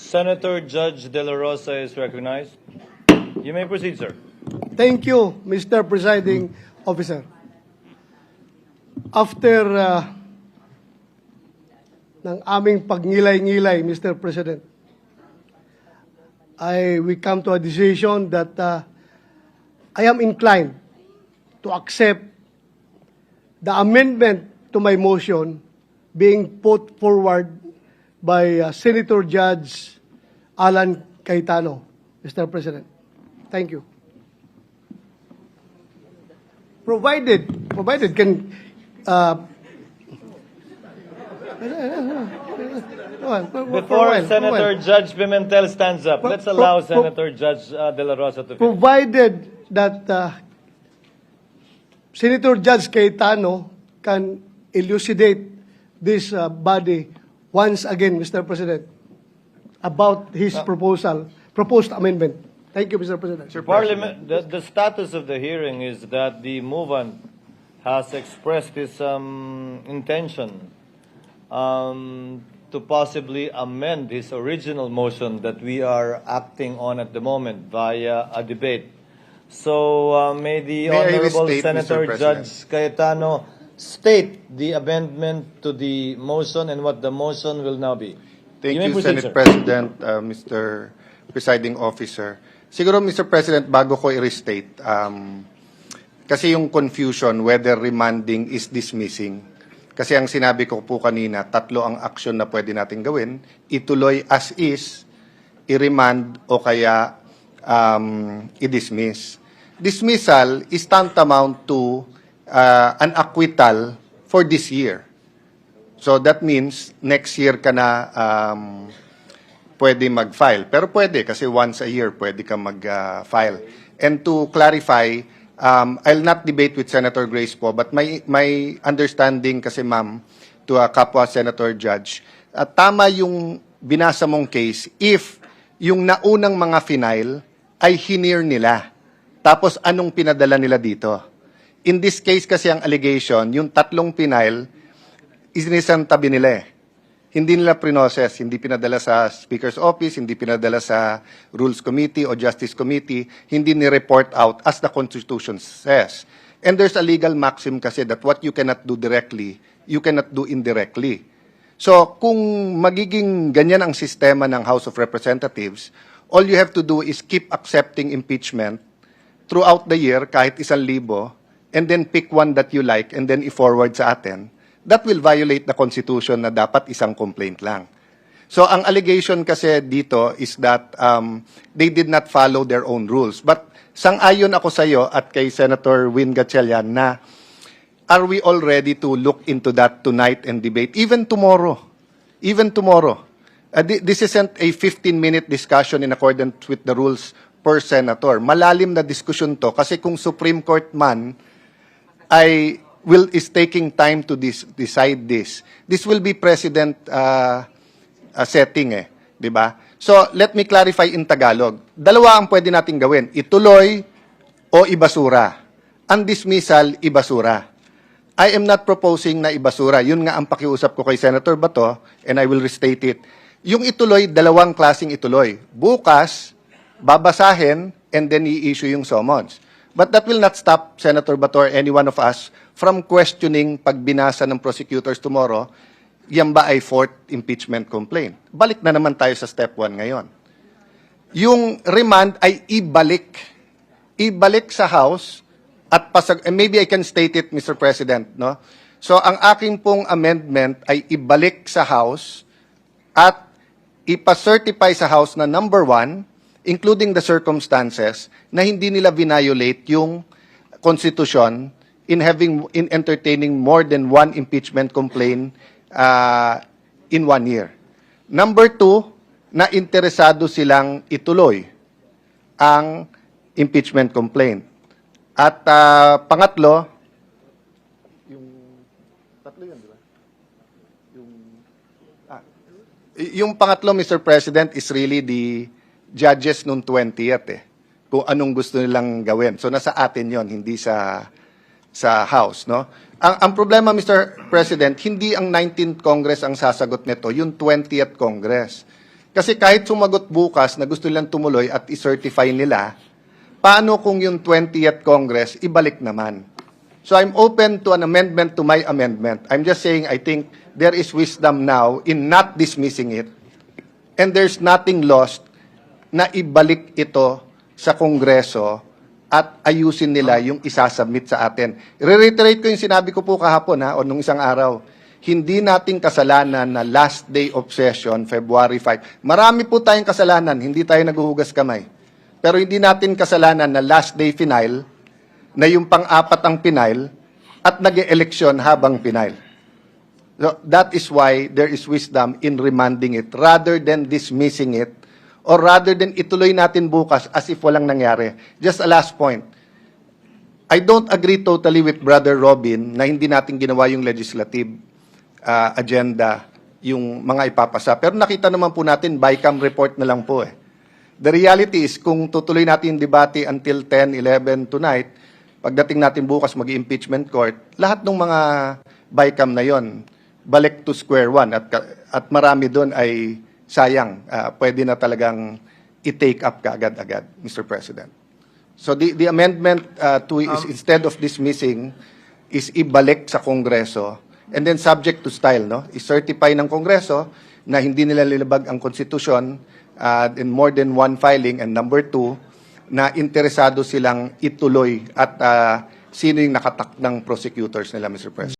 Senator Judge De La Rosa is recognized. You may proceed, sir. Thank you, Mr. Presiding Officer. After ng aming pagngilay-ngilay, Mr. President, we come to a decision that I am inclined to accept the amendment to my motion being put forward by Senator Judge Alan Cayetano, Mr. President. Thank you. Provided can Before Senator Judge Pimentel stands up, let's allow Senator Judge De La Rosa to finish. provided that Senator Judge Cayetano can elucidate this body once again, Mr. President, about his proposed amendment. Thank you, Mr. President. Parliament, the status of the hearing is that the movant has expressed his intention to possibly amend his original motion that we are acting on at the moment via a debate. So may the Honorable restate, Senator Mr. Judge Cayetano state the amendment to the motion and what the motion will now be. Thank may you, proceed, Senate sir. President, Mr. Presiding Officer. Siguro, Mr. President, bago ko i-restate, kasi yung confusion whether remanding is dismissing. Kasi ang sinabi ko po kanina, 3 ang action na pwede natin gawin. Ituloy as is, i-remand o kaya i-dismiss. Dismissal is tantamount to an acquittal for this year. So that means next year ka na pwede mag-file. Pero pwede kasi once a year pwede ka mag-file. And to clarify, I'll not debate with Senator Grace po, but my understanding kasi ma'am, to a kapwa Senator Judge, tama yung binasa mong case if yung naunang mga final ay hinir nila. Tapos anong pinadala nila dito? In this case kasi ang allegation, yung 3 final, isinisantabi nila eh. Hindi nila pre-process, hindi pinadala sa Speaker's Office, hindi pinadala sa Rules Committee o Justice Committee, hindi ni-report out as the Constitution says. And there's a legal maxim kasi that what you cannot do directly, you cannot do indirectly. So kung magiging ganyan ang sistema ng House of Representatives, all you have to do is keep accepting impeachment throughout the year, kahit 1,000, and then pick one that you like and then i-forward sa atin. That will violate the Constitution na dapat isang complaint lang. So ang allegation kasi dito is that they did not follow their own rules. But sang-ayon ako sa iyo at kay Senator Win Gatchalian na are we all ready to look into that tonight and debate? Even tomorrow. Even tomorrow. This isn't a 15-minute discussion in accordance with the rules per senator. Malalim na diskusyon to kasi kung Supreme Court man is taking time to decide this. This will be precedent setting eh, 'di ba? So, let me clarify in Tagalog. Dalawa ang pwede nating gawin, ituloy o ibasura. Ang dismissal, ibasura. I am not proposing na ibasura. Yun nga ang pakiusap ko kay Senator Bato, and I will restate it. Yung ituloy, 2 klaseng ituloy. Bukas, babasahin, and then i-issue yung summons. But that will not stop Senator Bato or any one of us from questioning pag binasa ng prosecutors tomorrow, yan ba ay 4th impeachment complaint? Balik na naman tayo sa step 1 ngayon. Yung remand ay ibalik. Ibalik sa House at and maybe I can state it, Mr. President, no? So ang aking pong amendment ay ibalik sa House at ipa-certify sa House na number 1, including the circumstances, na hindi nila violate yung Constitution in entertaining more than 1 impeachment complaint in 1 year. Number 2, na interesado silang ituloy ang impeachment complaint. At pangatlo, yung pangatlo, Mr. President, is really the judges noong 20th eh. Kung anong gusto nilang gawin. So nasa atin yon, hindi sa House, no? Ang problema, Mr. President, hindi ang 19th Congress ang sasagot nito, yung 20th Congress. Kasi kahit sumagot bukas na gusto nilang tumuloy at i-certify nila, paano kung yung 20th Congress ibalik naman? So I'm open to an amendment to my amendment. I'm just saying I think there is wisdom now in not dismissing it, and there's nothing lost na ibalik ito sa Kongreso at ayusin nila yung isasubmit sa atin. Re-reiterate ko yung sinabi ko po kahapon o nung isang araw. Hindi nating kasalanan na last day of session, February 5. Marami po tayong kasalanan, hindi tayo naghuhugas kamay. Pero hindi natin kasalanan na last day final, na yung pang-apat ang final, at nag-eleksyon habang final. So, that is why there is wisdom in remanding it rather than dismissing it or rather than ituloy natin bukas as if walang nangyari. Just a last point. I don't agree totally with Brother Robin na hindi natin ginawa yung legislative agenda, yung mga ipapasa. Pero nakita naman po natin, BICAM report na lang po eh. The reality is, kung tutuloy natin yung debate until 10, 11 tonight, pagdating natin bukas mag-impeachment court, lahat ng mga BICAM na yon balik to square one at marami doon ay sayang. Pwede na talagang i-take up kaagad-agad, Mr. President. So the amendment is instead of dismissing, is ibalik sa Kongreso and then subject to style, no? I-certify ng Kongreso na hindi nila nilabag ang konstitusyon in more than one filing, and number two, na interesado silang ituloy at sino yung nakatakdang prosecutors nila, Mr. President.